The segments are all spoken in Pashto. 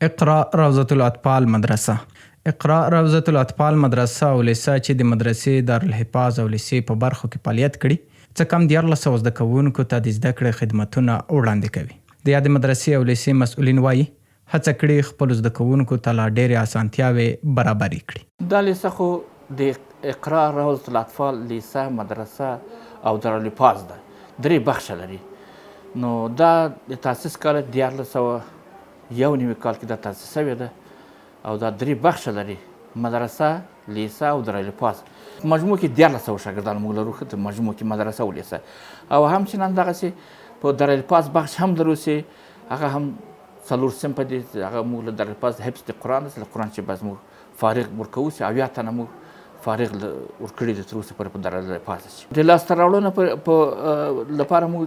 اقرا روضة الاطفال مدرسه. اقرا روضة الاطفال مدرسه او لیسه چې د مدرسې دارالحفاظ او لیسې په برخو کې فعالیت کړي څه کم 1400 زده کوونکو ته د زده کړې خدمتونه وړاندې کوي. د یادې مدرسې او لیسې مسؤلین وایي هڅه کړې خپل زده کوونکو ته لا ډېرې اسانتیاوې برابرې کړي. دا لیسه خو د اقرا روضة الاطفال لیسه مدرسه او دارالحفاظ ده، 3 بخشه لري. نو دا د تاسیس کال 1491 کال کې دا تاسیس شوې ده او دا 3 بخشه لري، مدرسه، لیسه او دارالحفاظ. مجموع کې 1400 شاګردان موږ لرو، ښه مجموع کې مدرسه او لیسه او همچنان دغسې په دارالحفاظ بخش هم لرو چې هغه هم 4 صنفه دي. هغه موږ له دارالحفاظ حفظ د قرآن له قرآن چې بس موږ فارغ ورکوو چې 80 تنه موږ فارغ ورکړي دي تر اوسه پورې په دارالحفاظ کې. د لاسته راوړنو په لپاره موږ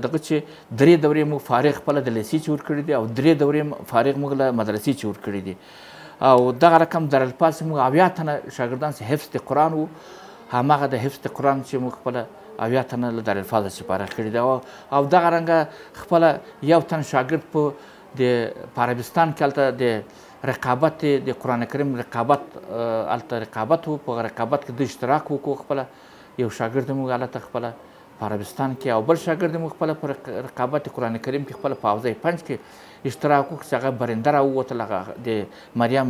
دغه چې 3 دورې موږ فارغ خپله د لیسې چې ورکړي دي او 3 دورې فارغ موږ له مدرسې چې ورکړي دي او دغه رقم دارالحفاظ موږ 80 تنه شاګردان چې حفظ د قرآن وو، هماغه د حفظ د قرآن چې موږ خپله 80 تنه له دارالحفاظ چې فارغ کړي دي او دغه رنګه خپله 1 تن شاګرد په عربستان کې هلته د رقابت د قرآن کریم رقابت هلته رقابت و، په رقابت کې د اشتراک وکړو. خپله یو شاګرد موږ هلته خپله په عربستان کې او بل شاګرد موږ خپله په رقابت قرآن کریم کې خپله په حوزه پنج کې اشتراک وکړو چې هغه برنده راووتل. هغه د مریم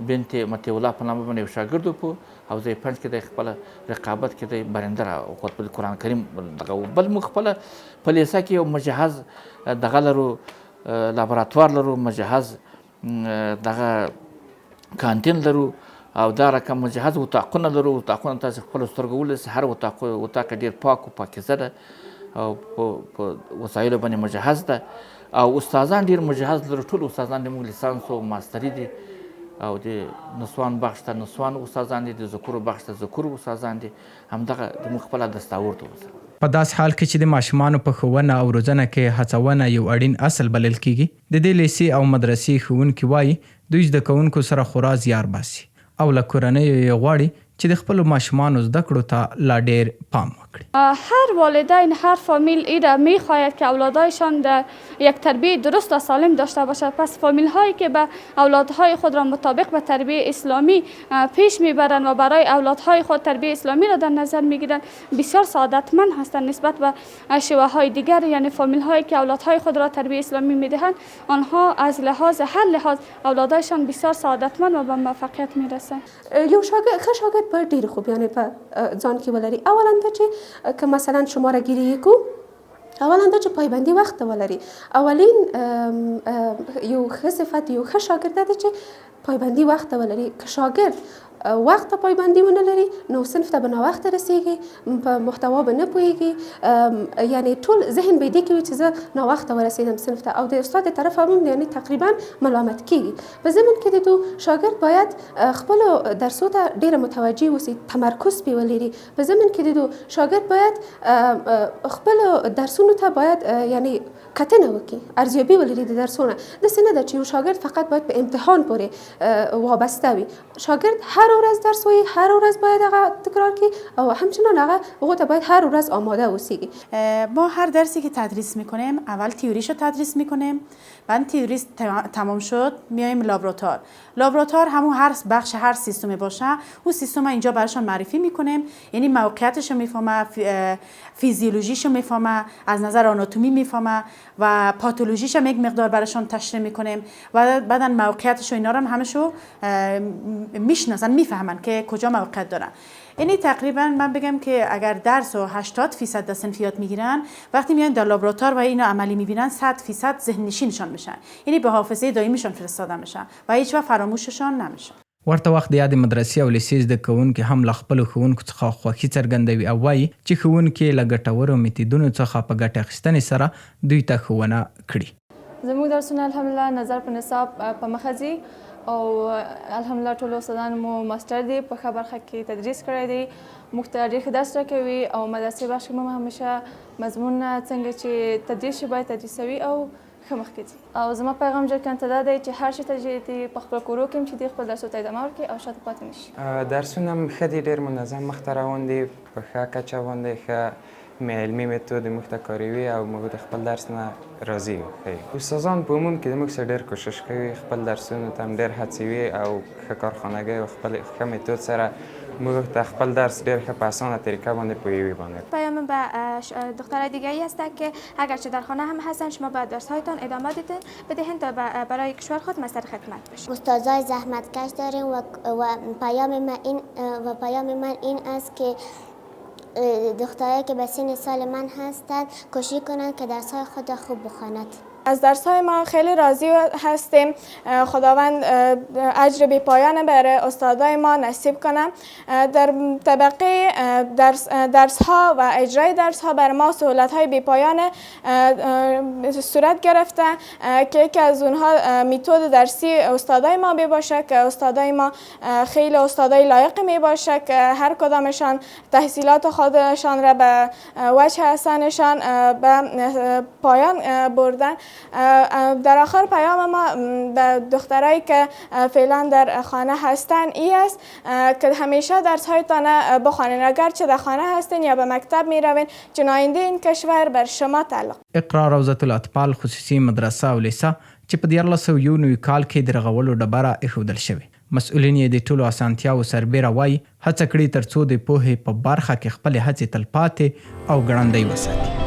بنت مطیع الله په نامه باندې یو شاګرد و، په حوزه پنج کې د خپله رقابت کې د برنده راووت په قرآن کریم دغه و. بل موږ خپله په لیسه کې یو مجهز دغه لرو، لابراتوار لرو، مجهز دغه کانتین لرو او دا رقم مجهز اتاقونه لرو. اتاقونه تاسو خپلو سترګو ولید، هر اتاق ډېر پاک و پاکیزه ده او په وسایلو باندې مجهز ده او استادان ډېر مجهز لرو. ټول استادان د موږ لیسانس او ماستري دي او د نسوان بخش ته نسوان استادان دي، د ذکورو بخش ته ذکور استادان دي. همدغه د موږ خپله دستاورد وسه. په داس حال کې چې د ماشومانو په ښوونه او روزنه کې هڅونه یو اړین اصل بلل کیږي، د دې لیسې او مدرسې ښوونکي وایي دوی زده کوونکو سره خورا زیار باسي او له کورنیو یې غواړي چې د خپلو ماشومانو زده کړو ته لا ډیر پام وکړي. هر والدین، هر فامیل ایره میخواهد که اولادهایشان در یک تربیه درست و سالم داشته باشد. پس فامیل هایی که به اولادهای خود را مطابق به تربیه اسلامی پیش میبرند و برای اولادهای خود تربیه اسلامی را در نظر میگیرند بسیار سعادتمند هستند نسبت به شیوه های دیگر. یعنی فامیل هایی که اولادهای خود را تربیه اسلامی میدهند آنها از لحاظ هر لحاظ اولادهایشان بسیار سعادتمند و به موفقیت میرسند. یو شاګرد باید ډېرې خوبیانې په ځان کې ولري. اولا دا چې که مثلا شماره گیری کو، اولا دا چې پایبندي وخت ته ولري. اولین یو ښه صفت یو ښه شاګرد دا دی چې پایبندي وخت ته ولري. که شاګرد وخت ته پایبندي ونه لري نو صنف ته به ناوخته رسیږي، په محتوا به نه پوهیږي، یعنی ټول ذهن به دې کې وي چې زه ناوخته ورسیدم صنف ته او د استاد د طرف هم یعنی تقریبا ملامت کیږي. په ضمن کې د تو شاګرد باید خپلو درسو ته ډېره متوجه اوسي، تمرکز پې ولري. په ضمن کې د تو شاګرد باید خپلو درسونو ته باید یعنی کتنه وکړي، ارزیابي ولري د درسونه. داسې نه ده چې یو شاګرد فقط باید په امتحان پورې وابسته وي. شاګرد هر ورځ درس وایي، هر ورځ باید هغه تکرار کړي او همچنان هغه ته باید هر ورځ آماده اوسیږي. ما هر درسی که تدریس میکنیم اول تئوریشو تدریس میکنیم، بعد تئوری تمام شد میایم لابراتوار. لابراتوار همون هر بخش هر سیستمی باشه اون سیستم اینجا براشون معرفی میکنیم، یعنی موقعیتشو میفهمه، فیزیولوژیشو میفهمه، از نظر آناتومی میفهمه و پاتولوژیش هم یک مقدار براشون تشریح میکنیم و بعدا موقعیتشو اینا رو هم همشو میشناسن، میفهمن که کجا موقعیت دارن. یعنی تقریبا من بگم که اگر درس و 80% از صنف یاد میگیرن، وقتی میان در لابراتوار و اینو عملی میبینن 100% ذهن نشینشان میشن، یعنی به حافظه دائمیشان فرستاده میشن و هیچ وقت فراموششان نمیشه. ورته وخت د یادې مدرسې او لیسې زده کوونکي هم له خپلو ښوونکو څخه خوښي څرګندوي او وایي چې ښوونکي له ګټورو میتودونو څخه په ګټه اخیستنې سره دوی ته ښوونه کړي. زموږ درسونه الحمدلله نظر په نصاب په مخه ځي او الحمدلله ټول استادان مو ماستر دي، په ښه برخه کې تدریس کړی دی، موږ ته ډېر ښه درس راکوي او مدرسې بخش کې مو همیشه مضمونونه څنګه چې تدریس شي باید تدریسوي او ښه مخکې ځي. او زما پیغام جرګان ته دا دی چې هر شي ته چې په خپل کورو کې هم چې دی خپل درسو ته ادامه ورکړي او شاته پاتې نه شي. درسونه هم ښه دي، ډېر منظم مخته روان دي، په ښه کچه باندې ښه علمي میتود موږ ته کاروي او موږ د خپل درس نه راضي یو. استادان په عموم کې د موږ سره ډېر کوشش کوي، خپل درسونو ته هم ډېر هڅوي او ښه کارخانګۍ او خپل ښه میتود سره موږ ته خپل درس ډېر ښه په اسانه طریقه باندې پویوي باندې. پیام به دخترای دیگری است که اگرچه در خانه هم هستن شما باید درس‌هایتان ادامه بدهین تا برای کشور خود مستر خدمت بشید. استادای زحمتکش داریم و پیام من این است که دخترایی که به سن سال من هستند کوشش کنند که درس‌های خود خوب بخواند. از درس‌های ما خیلی راضی هستیم. خداوند اجر بی پایان برای استادای ما نصیب کنه. در طبقه درس‌ها و اجرای درس‌ها برای ما سهولت‌های بی پایان صورت گرفته که یکی از اونها میتود درسی استادای ما می باشه که استادای ما خیلی استادای لایق می باشه که هر کدامشان تحصیلات خودشان را به وجه حسنشان به پایان بردن. در آخر پیام ما به دخترایی که فعلا در خانه هستن ای است که همیشه درس‌هایتان بخوانید، اگرچه در خانه هستین یا به مکتب می روین، چون آینده این کشور بر شما تعلق. اقرا روضة الاطفال خصوصي مدرسه او لیسه چې په 1991 کال کې د رغولو ډبره ایښودل شوې. مسؤلین یې د ټولو اسانتیاو سربیره وایي هڅه کړې تر څو د پوهې په برخه کې خپلې هڅې تلپاتې او ګړندۍ وساتي.